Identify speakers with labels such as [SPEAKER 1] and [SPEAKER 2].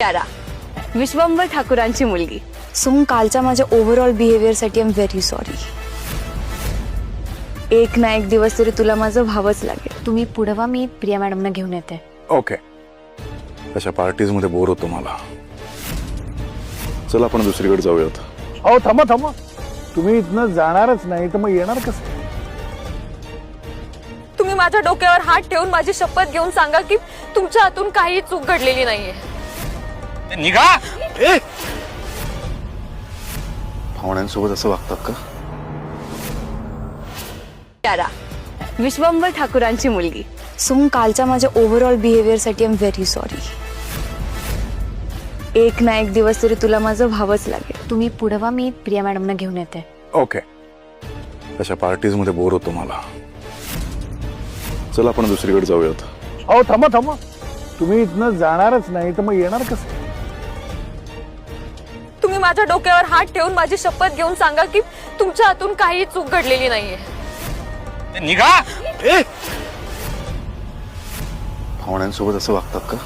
[SPEAKER 1] प्यारा विश्वंभर ठाकूरांची मुलगी।
[SPEAKER 2] सुम, कालच्या माझ्या ओव्हरऑल बिहेवियर साठी आय एम व्हेरी सॉरी। एक ना एक दिवस तरी तुला माझं व्हावंच लागेल।
[SPEAKER 1] तुम्ही पुढे वा, मी प्रिया मॅडमना घेऊन येते।
[SPEAKER 3] ओके, अशा पार्टीज मध्ये बोर होतो मला। चला आपण दुसरीकडे जाऊयात।
[SPEAKER 4] अहो थांबा थांबा, तुम्ही इथनं जाणारच नाही तर मग येणार कसं?
[SPEAKER 1] तुम्ही माझ्या डोक्यावर हात ठेवून माझी शपथ घेऊन सांगा की तुमच्या हातून काही चूक घडलेली नाहीये।
[SPEAKER 3] निघा। पाहुण्यांसोबत असं वागतात का?
[SPEAKER 1] प्यारा विश्वंभर ठाकूरांची मुलगी।
[SPEAKER 2] सुम, कालच्या माझ्या ओव्हरऑल बिहेवियर साठी आय एम व्हेरी सॉरी। एक ना एक दिवस तरी तुला माझं व्हावंच लागेल।
[SPEAKER 1] तुम्ही पुढे वा, मी प्रिया मॅडमना घेऊन येते।
[SPEAKER 3] ओके, अशा पार्टीज मध्ये बोर होतो मला। चला आपण दुसरीकडे जाऊयात।
[SPEAKER 4] अहो थांबा थांबा, तुम्ही इथनं जाणारच नाही तर मग येणार कसं?
[SPEAKER 1] तुम्ही माझ्या डोक्यावर हात ठेवून माझी शपथ घेऊन सांगा की तुमच्या हातून काही चूक घडलेली नाहीये।
[SPEAKER 3] निघा। पाहुण्यांसोबत असं वागतात का?